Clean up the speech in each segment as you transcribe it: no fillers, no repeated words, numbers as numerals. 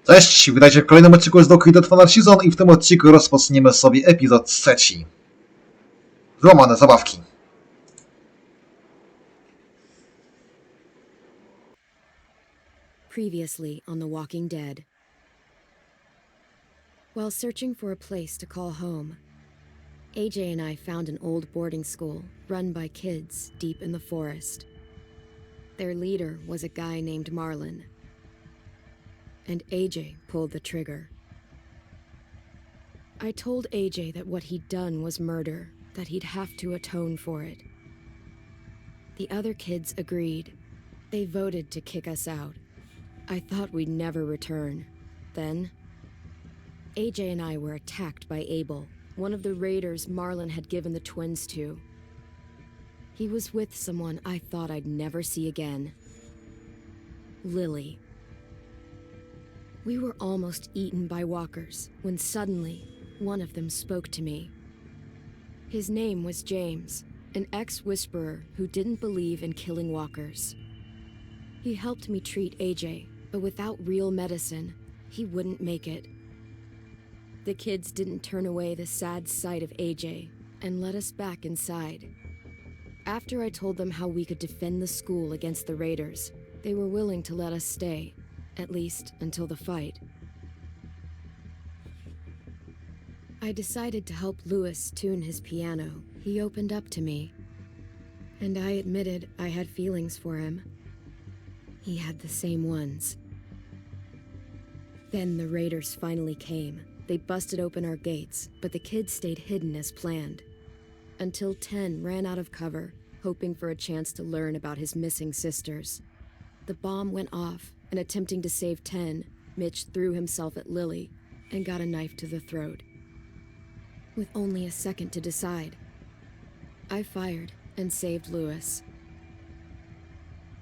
Cześć, witajcie w kolejnym odcinku z Doki Final Season i w tym odcinku rozpoczniemy sobie epizod 3. Złamane zabawki. Previously on The Walking Dead. While searching for a place to call home, AJ and I found an old boarding school run by kids deep in the forest. Their leader was a guy named Marlon, and AJ pulled the trigger. I told AJ that what he'd done was murder, that he'd have to atone for it. The other kids agreed. They voted to kick us out. I thought we'd never return. Then, AJ and I were attacked by Abel, one of the raiders Marlon had given the twins to. He was with someone I thought I'd never see again. Lily. We were almost eaten by walkers when suddenly one of them spoke to me. His name was James, an ex-whisperer who didn't believe in killing walkers. He helped me treat AJ, but without real medicine, he wouldn't make it. The kids didn't turn away the sad sight of AJ and let us back inside. After I told them how we could defend the school against the raiders, they were willing to let us stay. At least until the fight. I decided to help Louis tune his piano. He opened up to me, and I admitted I had feelings for him. He had the same ones. Then the raiders finally came. They busted open our gates, but the kids stayed hidden as planned. Until 10 ran out of cover, hoping for a chance to learn about his missing sisters. The bomb went off, and attempting to save 10, Mitch threw himself at Lily and got a knife to the throat. With only a second to decide, I fired and saved Louis.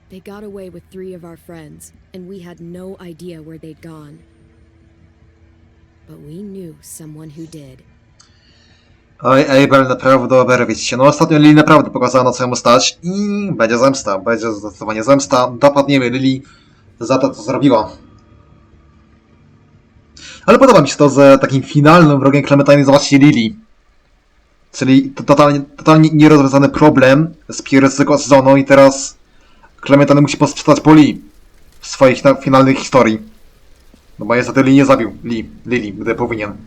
They got away with 3 of our friends, and we had no idea where they'd gone. But we knew someone who did. Oj, Abel, naprawdę oberwić się. No ostatnio Lili naprawdę pokazała, na co ją stać i będzie zemsta. Będzie zdecydowanie zemsta. Dopadniemy Lili za to, co zrobiła. Ale podoba mi się to, że takim finalnym wrogiem Clementine jest właśnie Lili. Czyli totalnie nierozwiązany problem z pierwszego sezonu i teraz Clementine musi posprzątać po Lee w swoich finalnych historii. No bo niestety Lee nie zabił Lili, gdy powinien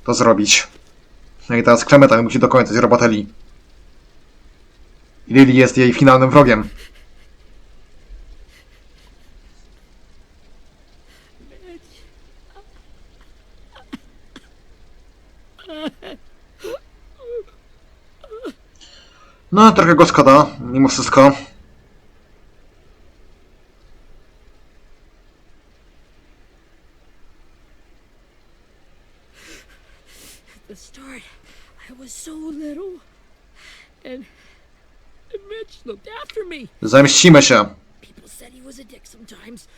to zrobić. No i teraz Clementine musi dokończyć robotę Lee. I Lili jest jej finalnym wrogiem. No, trochę go szkoda, mimo wszystko. At the start, I was so little, and Mitch looked after me. Zemścimy się. People said he was a dick sometimes,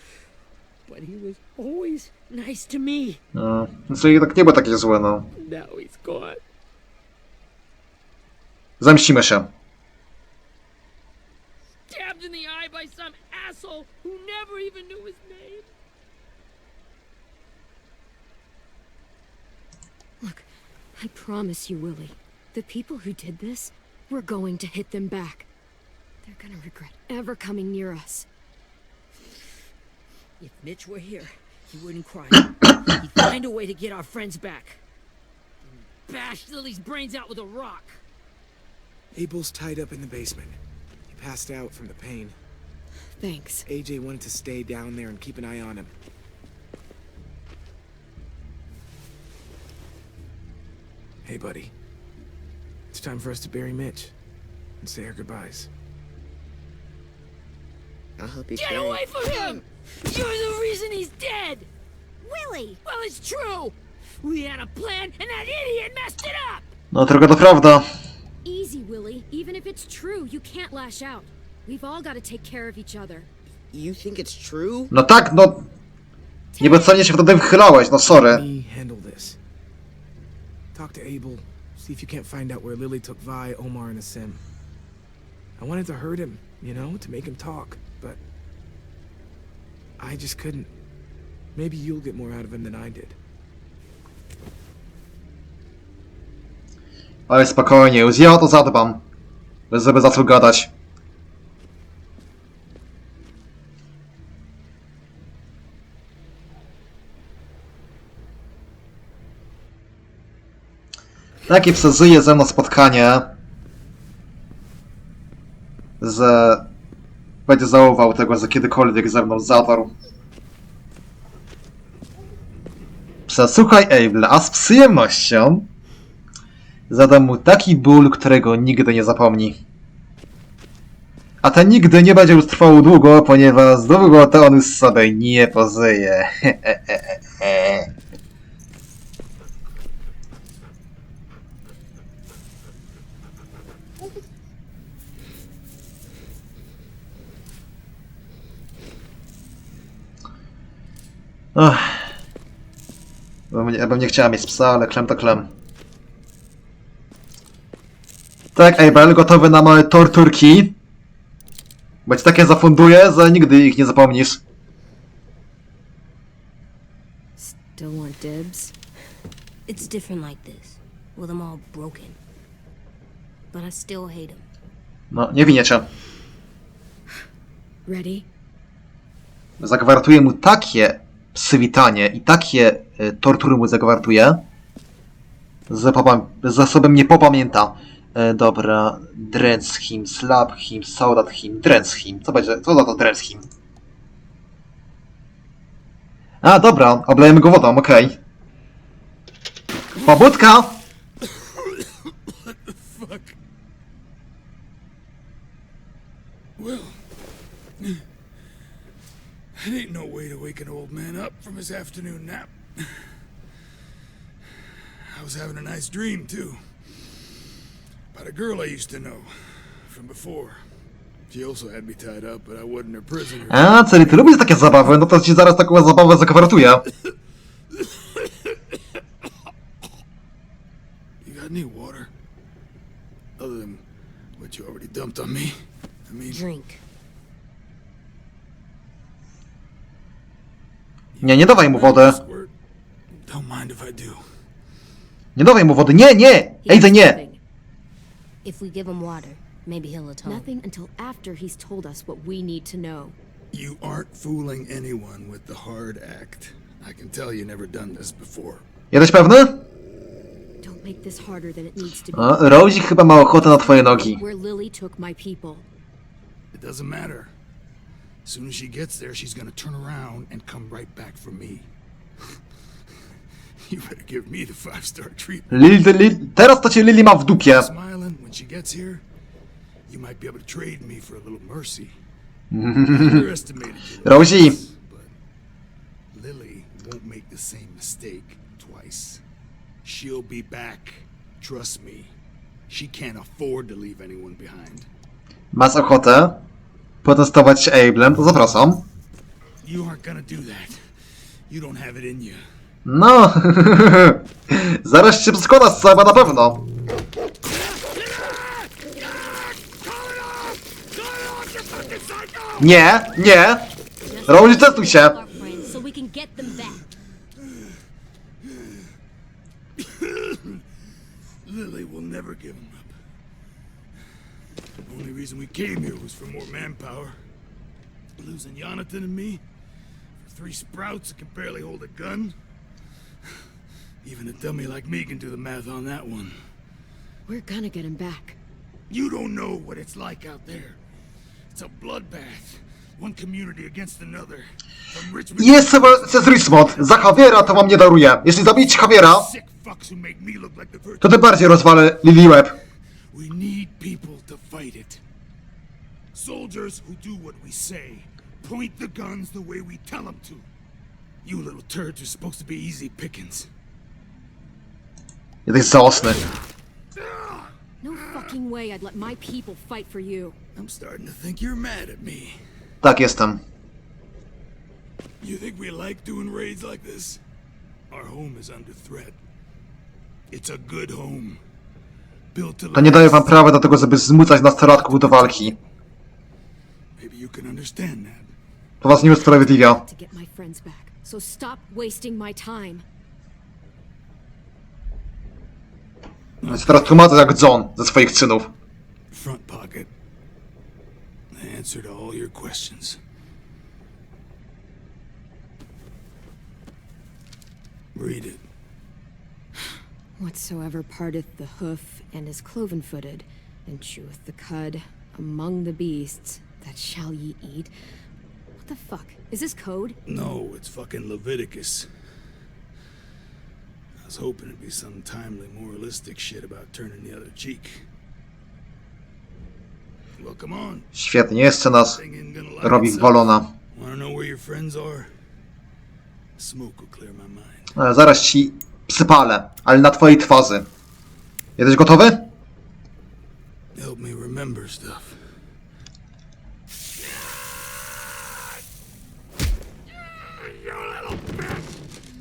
but he was always nice to me. No, czyli tak nie było takie złe, no. Now he's gone. Zemścimy się. Stabbed in the eye by some asshole who never even knew his name. Look, I promise you, Willie, the people who did this, we're going to hit them back. They're gonna regret ever coming near us. If Mitch were here, he wouldn't cry. He'd find a way to get our friends back. Bash Lily's brains out with a rock. Abel's tied up in the basement. He passed out from the pain. Thanks. AJ wanted to stay down there and keep an eye on him. Hey, buddy. It's time for us to bury Mitch and say our goodbyes. I'll help you Get carry. away from him! You're the reason he's dead! Willie! Well, it's true! We had a plan, and that idiot messed it up! No, trochę to prawda. Easy, Willie. Even if it's true, you can't lash out. We've all got to take care of each other. You think it's true? No tak, no. Niepotrzebnie się wtedy wychylałeś, no sorry. Let me handle this. Talk to Abel. See if you can't find out where Lily took Vi, Omar, and Asim. I wanted to hurt him, you know, to make him talk, but I just couldn't. Maybe you'll get more out of him than I did. Ale spokojnie, już ja o to zadbam. Bez żeby zaczął gadać. Takie przeżyje ze mną spotkanie, że będzie żałował tego, że kiedykolwiek ze mną zawarł. Przesłuchaj Able, a z przyjemnością zadam mu taki ból, którego nigdy nie zapomni. A ten nigdy nie będzie już trwał długo, ponieważ długo to on już sobie nie pożyje. Bym nie chciała mieć psa, ale klem to klem. Tak, Abel, gotowy na małe torturki. Bo ci takie zafunduję, że nigdy ich nie zapomnisz. Still want dibs? It's different like this, with them all broken. But I still hate him. No, nie winię cię. Ready? Zagwarantuję mu takie przywitanie i takie tortury mu zagwarantuję, że sobie mnie popamięta. Dobra, drench him, slap him, saudat him, drench him. Co będzie? Co za to drench him? A, dobra, oblejemy go wodą, okej. Pobudka! Fuck. Well, it ain't no way to wake an old man up from his afternoon nap. I was having a nice dream, too. About a girl I used to know from before. She also had me tied up, but I wasn't her prisoner. A, czyli ty lubisz takie zabawy? No to ci zaraz taką zabawę zagwarantuję. You got any water? Other than what you already dumped on me? I mean... Drink. Nie dawaj mu wody. Squirt? Don't mind if I do. Nie dawaj mu wody. Nie, nie! Ejdę, nie! If we give him water, maybe he'll atone. Nothing until after he's told us what we need to know. You aren't fooling anyone with the hard act. I can tell you never done this before. Jesteś pewny? Don't make this harder than it needs to be. A, Rosie chyba ma ochotę na twoje nogi. Where Lily took my people. It doesn't matter. As soon as she gets there, she's gonna turn around and come right back for me. You better give me the 5-star treatment. Teraz to cię Lily ma w dupie. Smiling when she gets here, you might be able to trade me for a little mercy. Underestimated you, Rosie. but Lily won't make the same mistake twice. She'll be back. Trust me. She can't afford to leave anyone behind. Masz ochotę potestować się Ablem? To zapraszam. You aren't gonna do that. You don't have it in you. No, zaraz się przekonasz, chyba na pewno. Nie, nie. Rosie, testuj się. Our friends so we can get them back. Lily will never give him up. The only reason we came here was for more manpower. Losing Jonathan and me for 3 sprouts that can barely hold a gun. Even a dummy like me can do the math on that one. We're gonna get him back. You don't know what it's like out there. It's a bloodbath. One community against another. From Richmond Jest chyba Richmond. Za Javiera to wam nie daruję. Jeśli zabić Javiera, sick fucks who make me look like the virgin. to tym bardziej rozwalę Lily łeb. We need people to fight it. Soldiers who do what we say. Point the guns the way we tell them to. You little turds are supposed to be easy pickings. Jesteś żałosny. No fucking way I'd let my people fight for you. I'm starting to think you're mad at me. Tak, jestem. You think we like doing raids like this? Our home is under threat. It's a good home. Built to To nie daje wam prawa do tego, żeby zmucać nastolatków do walki. Maybe you can understand that. To was nie usprawiedliwia. To get my friends back, so stop wasting my time. Więc teraz tłumaczę jak John ze swoich czynów. Front pocket. The answer to all your questions. Read it. Whatsoever parteth the hoof and is cloven-footed, and cheweth the cud among the beasts, that shall ye eat. What the fuck? Is this code? No, it's fucking Leviticus. I was hoping it'd be some timely moralistic shit about turning the other cheek. Well, come on. Świetnie, jeszcze nas Thing ain't gonna lie robi itself. wolona. Wanna know where your friends are? Smoke will clear my mind. Zaraz ci przypalę, ale na twojej twarzy. Jesteś gotowy? Help me remember stuff.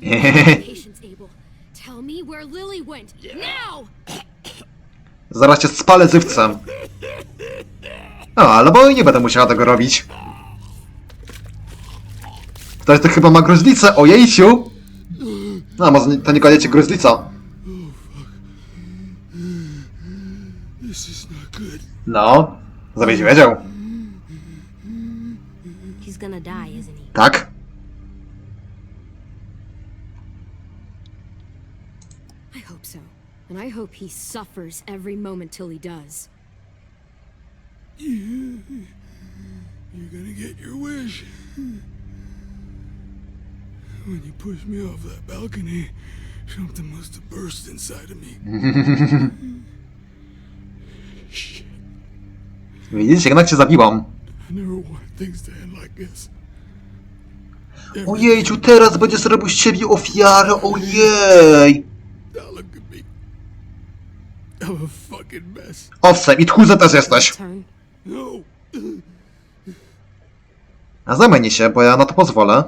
Patience, Abel. Tell me where Lily went. Now! Zaraz cię spalę żywcem. Albo i nie będę musiała tego robić. Ktoś to chyba ma gruźlicę, ojejciu! No, może to niekoniecznie gruźlica. This is not good. No, żebyś wiedział. He's gonna die, isn't he? Tak? I hope so. And I hope he suffers every moment till he does. You're gonna get your wish. When you pushed me off that balcony, something must have burst inside of me. Shit, Widzisz, jednak cię zabiłam. I never wanted things to end like this. Ojejciu, teraz będziesz robił z ciebie ofiarę, ojej! Now look at me. I'm a fucking mess. Owszem, i tchórzem też jesteś. Turn. No, A zamieni się, bo ja na to pozwolę.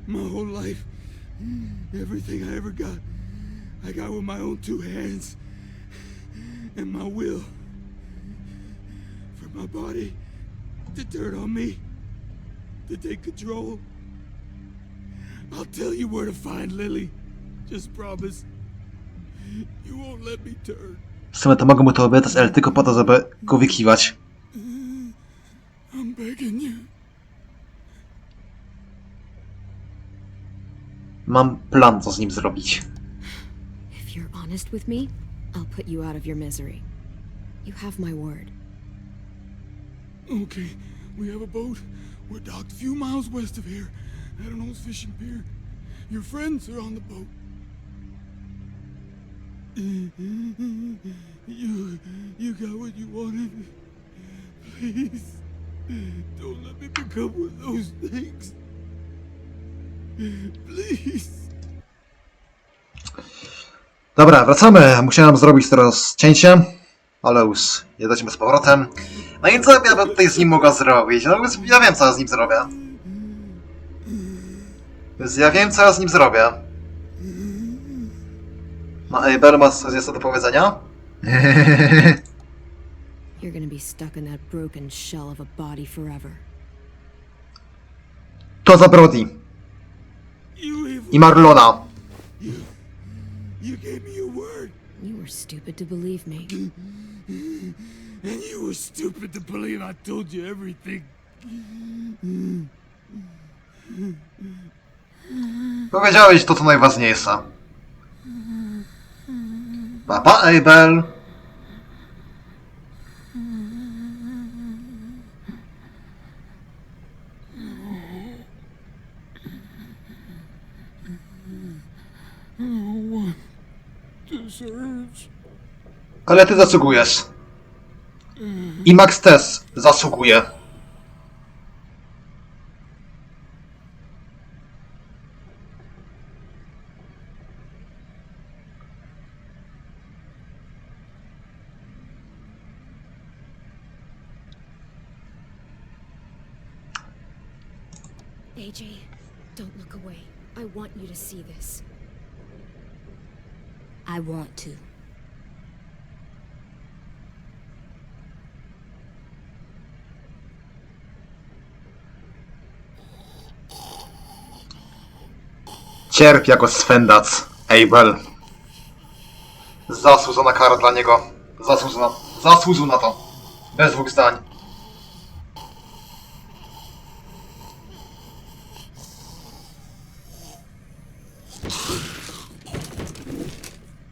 my whole life, everything I ever got, I got with my own two hands and my will. For my body to turn on me, to take control. I'll tell you where to find Lily. Just promise. You won't let me turn. W sumie to mogę mu to obiecać, ale tylko po to, żeby go wykiwać. I'm begging you. Mam plan, co z nim zrobić. If you're honest with me, I'll put you out of your misery. You have my word. Okay, we have a boat. We're docked a few miles west of here, at an old fishing pier. Your friends are on the boat. You got what you wanted. Please, don't let me become one of those things. Please. Dobra, wracamy. Musiałem zrobić teraz cięcie, ale już jesteśmy z powrotem. No i co ja bym tutaj z nim mogła zrobić? No więc ja wiem, co ja z nim zrobię. Więc ja wiem, co ja z nim zrobię. No, Abel, masz coś jeszcze do powiedzenia? You're gonna be stuck in that broken shell of a body forever. To za Brody You evil. i Marlona. You gave me your word, You were stupid to believe me. and you were stupid to believe I told you everything. Powiedziałeś to, co najważniejsze. Papa, Abel. Ale ty zasługujesz. I Max też zasługuje. AJ, don't look away. I want you to see this. I want to. Cierp jako swędac, Abel. Zasłużona kara dla niego. Zasłużył na to. Bez dwóch zdań.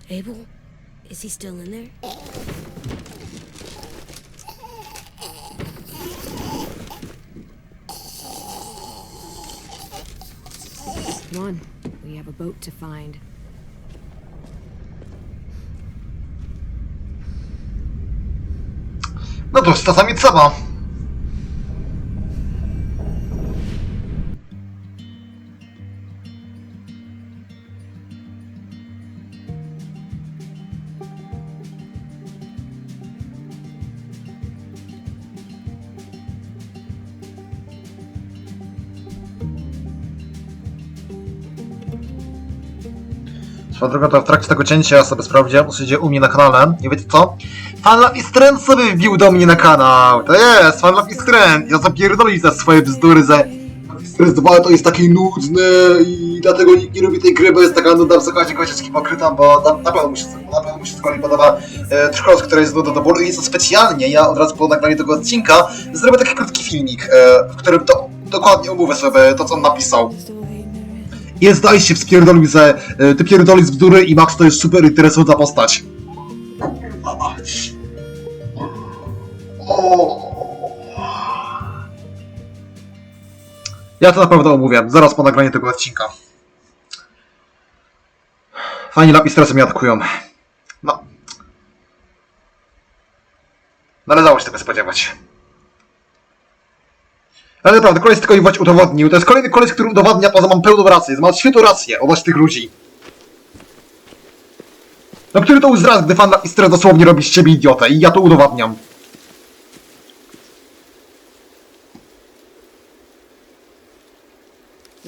Abel? Is he still in there? Come on, we have a boat to find. No to czasami trzeba. Swoją drogą, to w trakcie tego cięcia ja sobie sprawdziłem, co się dzieje u mnie na kanale. I wiecie co? Fan i Strand sobie wbił do mnie na kanał. To jest, Fan i Strand. Ja zapierdolić za swoje bzdury, że Strand 2 to jest taki nudny i dlatego nikt nie lubi tej gry, bo jest taka nudna, w zakładzie gościa hipokryta, bo na pewno mu się skoro podoba Trchos, która jest do bólu i co specjalnie, ja od razu po nagraniu tego odcinka zrobię taki krótki filmik, w którym to dokładnie omówię sobie to, co on napisał. Jest dajcie wspierdolił, że ty pierdolisz bzdury i Max to jest super interesująca postać. Ja to naprawdę omówię, zaraz po nagraniu tego odcinka. Fani Lapistresy mnie atakują. No. Należało się tego spodziewać. Ale naprawdę, koleś tylko im udowodnił. To jest kolejny koleś, który udowadnia to, że mam pełną rację. Mam świetną rację odnośnie tych ludzi. No który to już raz, gdy Fan Lapistresy dosłownie robi z ciebie idiotę i ja to udowadniam.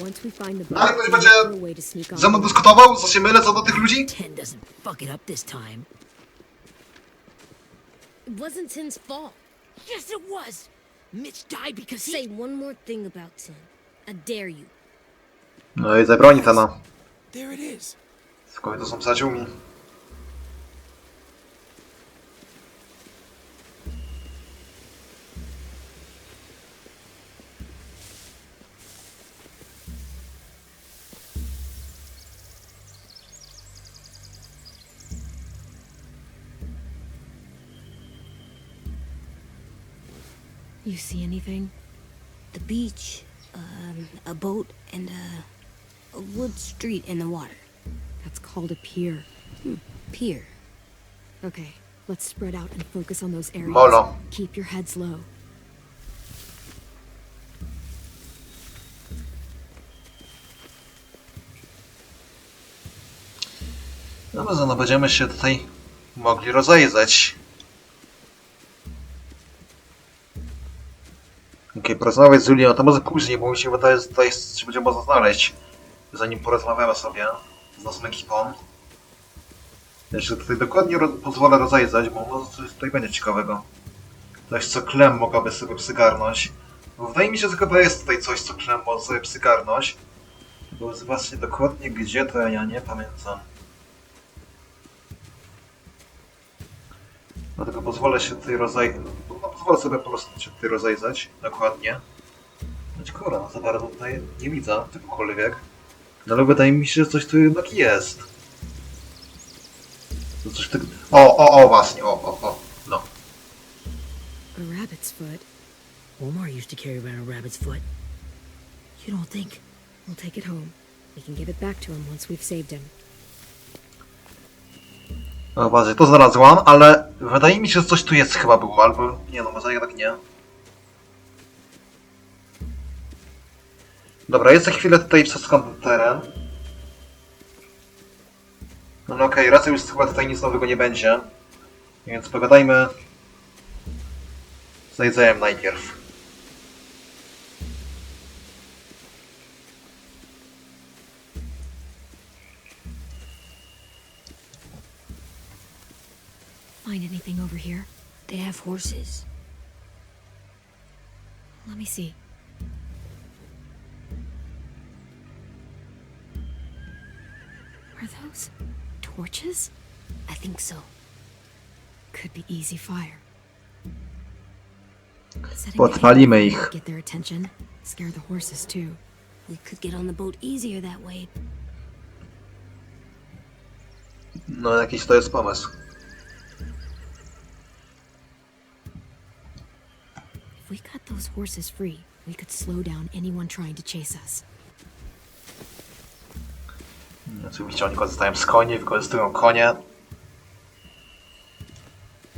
Once we find the Ale boat, ktoś we'll będzie look for a way to sneak on ze mną board. dyskutował, co się mylę co do tych ludzi? Ten doesn't fuck it up this time. It wasn't Tin's fault. Yes, it was. Mitch died because Say one more thing about Tin. I dare you. No i zabroni Tana. There it is. W końcu są przyjaciółmi. You see anything? The beach, a boat, and a wood street in the water. That's called a pier. Pier. Okay, let's spread out and focus on those areas. Molo. Keep your heads low. No, no będziemy się tutaj mogli rozejrzeć. Okej, porozmawiać z Julią, to może później, bo mi się wydaje, że tutaj się będzie można znaleźć, zanim porozmawiamy sobie z naszą ekipą. Jeszcze tutaj dokładnie pozwolę rozejrzeć, bo może coś tutaj będzie ciekawego. Coś, co Clem mogłaby sobie przygarnąć. Bo wydaje mi się, że chyba jest tutaj coś, co Clem może sobie przygarnąć. Bo właśnie dokładnie gdzie, to ja nie pamiętam. Dlatego pozwolę się tutaj rozejrzeć. No, pozwolę sobie po prostu się tutaj rozejrzeć dokładnie. Choć kurwa, no za bardzo tutaj nie widzę czegokolwiek. No ale wydaje mi się, że coś tu jednak jest. To coś tak... O, właśnie, o. No. A rabbit's foot. Omar used to carry around a rabbit's foot. You don't think? We'll take it home. We can give it back to him once we've saved him. No właśnie, to znalazłam, ale wydaje mi się, że coś tu jest chyba było, albo... Nie no, może jednak nie. Dobra, jest za chwilę tutaj przeskam ten teren. No okej, raczej już chyba tutaj nic nowego nie będzie. Więc pogadajmy z Jedzeniem najpierw. Find anything over here? They have horses. Let me see. those torches? I think so. Could be easy fire. Setting Podpalimy the ich. fire, get their attention. Scare the horses too. We could get on the boat easier that way. No, jakiś to jest pomysł. If we cut those horses free, we could slow down anyone trying to chase us. Oczywiście oni korzystają z koni, wykorzystują konie,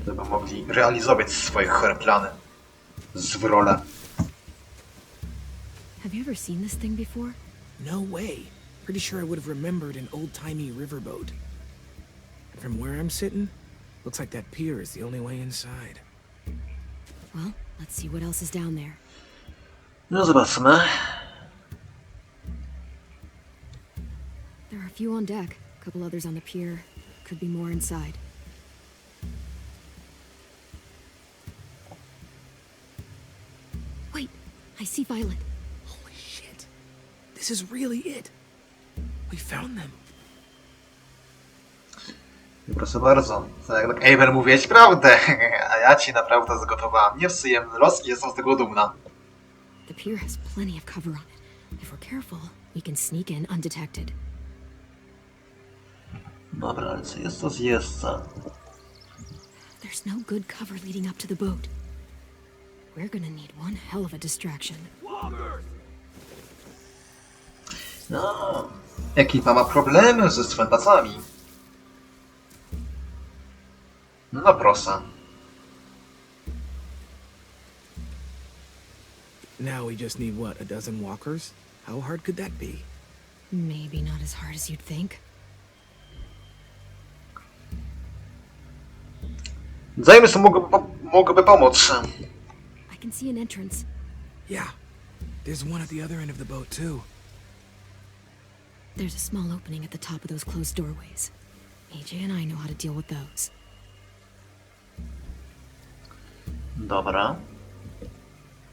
żeby mogli realizować swoje chore plany. Zwrole. Have you ever seen this thing before? No way. Pretty sure I would have remembered an old-timey riverboat. And from where I'm sitting, looks like that pier is the only way inside. Well, let's see what else is down there. No zobaczmy. There are a few on deck, a couple others on the pier. Could be more inside. Wait, I see Violet. Holy shit. This is really it. We found them. Proszę bardzo. Jak Abel mówiłeś prawdę, a ja ci naprawdę zgotowałam nieprzyjemny los i jestem z tego dumna. The pier has plenty of cover on it. If we're careful, we can sneak in undetected. Dobra, ale co jest to zjeżdża? There's no good cover leading up to the boat. We're gonna need one hell of a distraction. No, ekipa ma problemy ze swętacami. No proszę. Now we just need, what, a dozen walkers? How hard could that be? Maybe not as hard as you'd think. James mógłby pomóc. I can see an entrance. Yeah. There's one at the other end of the boat, too. There's a small opening at the top of those closed doorways. AJ and I know how to deal with those. Dobra.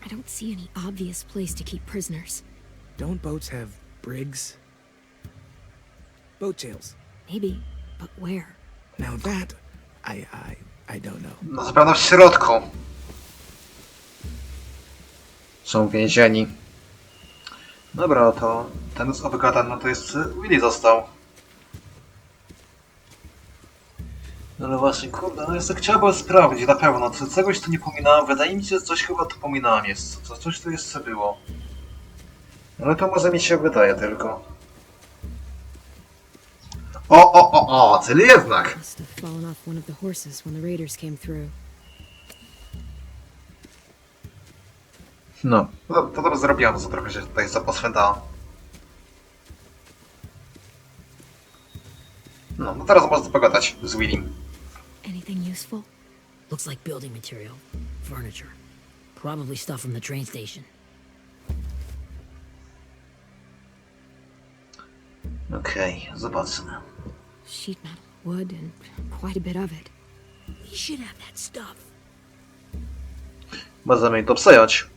I don't see any obvious place to keep prisoners. Don't boats have brigs? Boat jails. Maybe, but where? Now that, I don't know. No zapewne w środku. Są więzieni. Dobra, to ten z obgadany, no to jest Willy został. No ale właśnie, kurde, no jeszcze chciałbym sprawdzić, na pewno, czy czegoś tu nie pominąłem, wydaje mi się, że coś chyba tu pominąłem jest, coś tu jeszcze było. Ale to może mi się wydaje tylko. O, czyli jednak! Must have fallen off one of the horses when the raiders came through. No, to dobrze zrobiłem, że trochę się tutaj zaposwętałem. No teraz można pogadać z Willim. Anything useful? Looks like building material. Furniture. Probably stuff from the train station. Okej, zobaczmy. Sheet metal, wood, and quite a bit of it. We should have that stuff. Możemy to przejąć.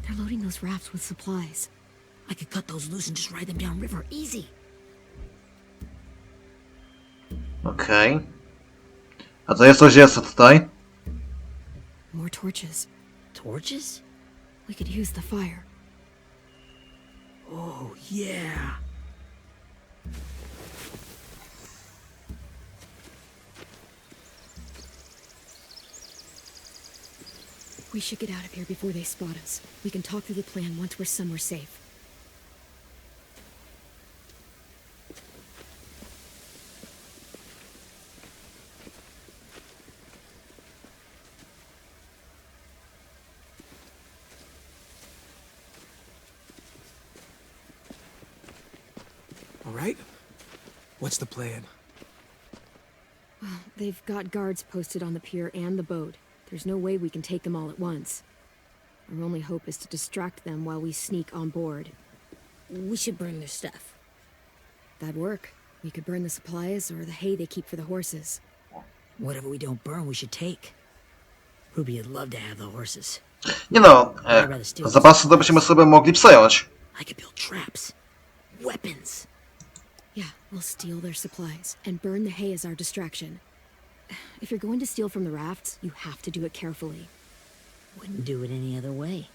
They're loading those rafts with supplies. I could cut those loose and just ride them downriver. Easy. Okej. A co jest coś jeszcze tutaj? More torches. Torches? We could use the fire. Oh, yeah. We should get out of here before they spot us. We can talk through the plan once we're somewhere safe. All right? What's the plan? Well, they've got guards posted on the pier and the boat. There's no way we can take them all at once. Our only hope is to distract them while we sneak on board. We should burn their stuff. That'd work. We could burn the supplies or the hay they keep for the horses. Whatever we don't burn, we should take. Ruby would love to have the horses. Nie no, zapasy to byśmy sobie mogli przejąć. I could build traps. Weapons. Yeah, We'll steal their supplies and burn the hay as our distraction. If you're going to steal from the rafts, you have to do it carefully. Wouldn't do it any other way.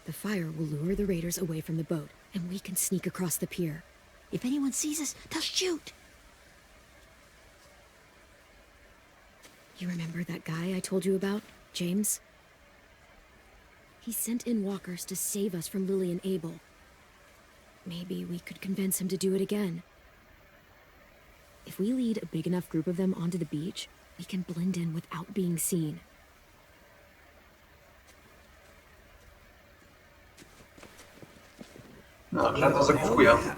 The fire will lure the raiders away from the boat, and we can sneak across the pier. If anyone sees us, they'll shoot. You remember that guy I told you about, James? He sent in walkers to save us from Lily and Abel. Maybe we could convince him to do it again. If we lead a big enough group of them onto the beach, we can blend in without being seen. No, Clem to zakupuje.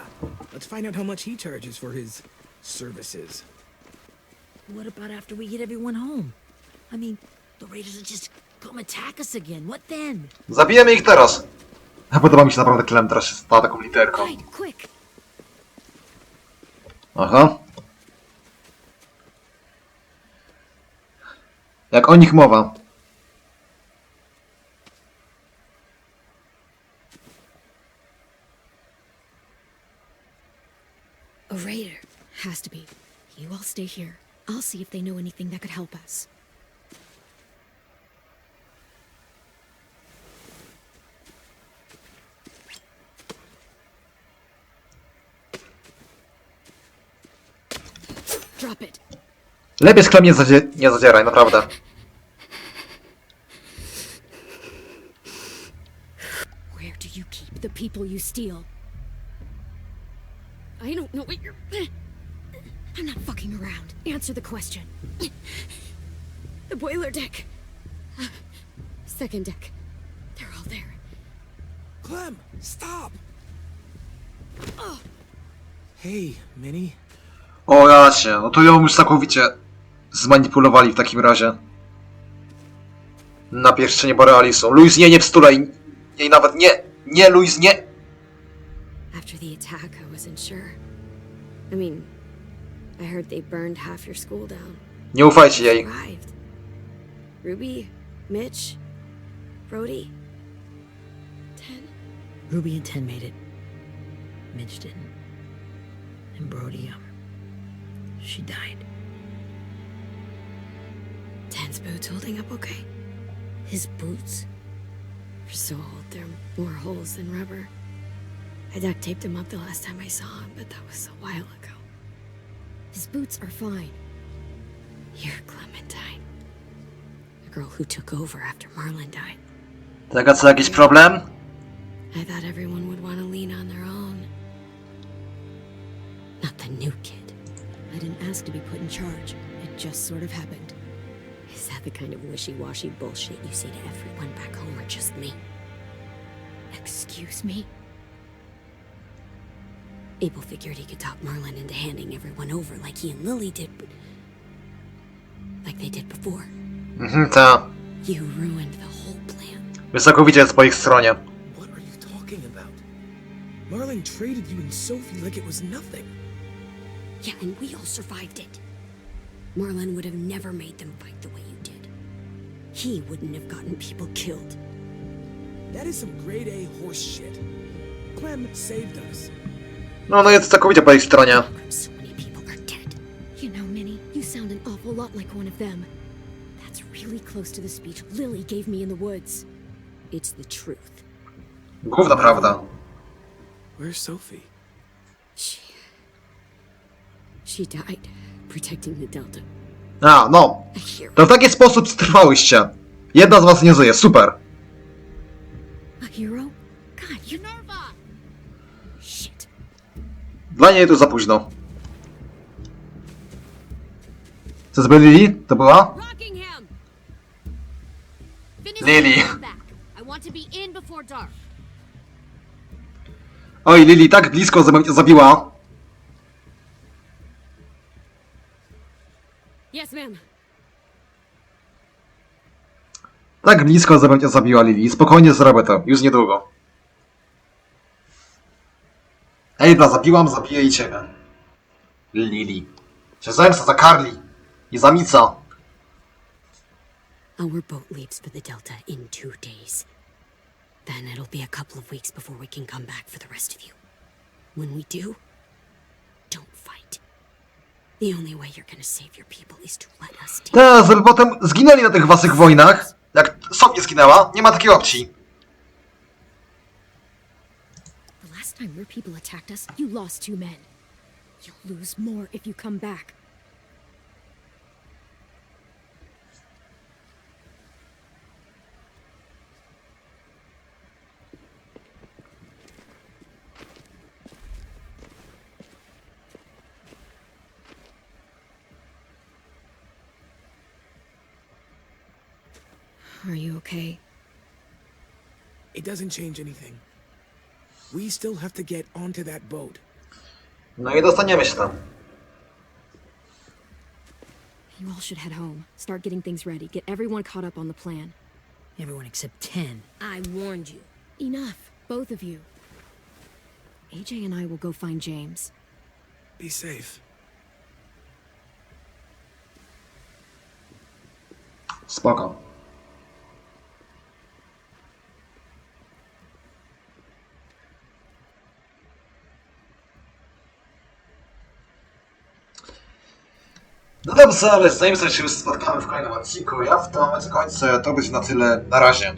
Let's find out how much he charges for his services. What about after we get everyone home? I mean, the raiders will just come attack us again. What then? Zabijemy ich teraz. Podoba mi się naprawdę Clem, teraz się stała taką literką. Right, quick! Aha. Jak o nich mowa. A raider. Has to be. You all stay here. I'll see if they know anything that could help us. Drop it. Lepiej z Clem nie zadzieraj, naprawdę. Where do you keep the people you steal? I don't know what you're... I'm not fucking around. Answer the question. The boiler deck. Second deck. They're all there. Clem, stop! Hey, Minnie. O jacie, no to ją już całkowicie zmanipulowali w takim razie. Na pierścienie Borealisu. Luis, nie wstulej. Jej nawet nie. Nie, Luis, nie. After the attack, I wasn't sure. I mean, I heard they burned half your school down. Nie ufajcie jej. Survived. Ruby, Mitch, Brody, Ten. Ruby and Ten made it. Mitch didn't. And Brody, she died. Ten's boots holding up okay? His boots? They're so old, there are more holes than rubber. I duct taped him up the last time I saw him, but that was a while ago. His boots are fine. You're Clementine. The girl who took over after Marlon died. Taka co, jakiś problem? I thought everyone would want to lean on their own. Not the new kid. I didn't ask to be put in charge. It just sort of happened. Is that the kind of wishy-washy bullshit you say to everyone back home, or just me? Excuse me? Abel figured he could talk Marlon into handing everyone over like he and Lily did, but... like they did before. Ta. You ruined the whole plan. Jest całkowicie jest po ich stronie. What are you talking about? Marlon traded you and Sophie like it was nothing. Yeah, and we all survived it. Marlon would have never made them fight the way you did. He wouldn't have gotten people killed. That is some grade A horse shit. Clem saved us. No jest całkowicie po ich stronie. So many people are dead. You know, Minnie, you sound an awful lot like one of them. That's really close to the speech Lily gave me in the woods. It's the truth. Główna prawda. Where's Sophie? She died protecting the Delta. A, no. A hero. To w taki sposób trwałyście. Jedna z was nie żyje, super. A hero? God, you're Nerva! Shit. Dla niej to za późno. Co zbyli? To była? Rockingham! Finish Lily. the comeback. I want to be in before dark. Oj, Lily tak blisko zabiła. Yes, ma'am. Tak blisko zabiła Lily. Spokojnie zrobię to. Już niedługo. Ejda, zabiję i ciebie. Lily. Się zemsta za Carly. I za Mica. Our boat leaves for the Delta in 2 days. Then it'll be a couple of weeks before we can come back for the rest of you. When we do, don't fight. The only way you're gonna save your people is to let us take. Tak, żeby potem zginęli na tych waszych wojnach. Jak sobie zginęła, nie ma takiej opcji. The last time your people attacked us, you lost 2 men. You'll lose more if you come back. Are you okay? It doesn't change anything. We still have to get onto that boat. No i dostaniemy się tam. You all should head home. Start getting things ready. Get everyone caught up on the plan. Everyone except 10. I warned you. Enough, both of you. AJ and I will go find James. Be safe. Spoko. No dobrze, ale zanim się już spotkamy w kolejnym odcinku, ja w tym momencie kończę. To będzie na tyle. Na razie.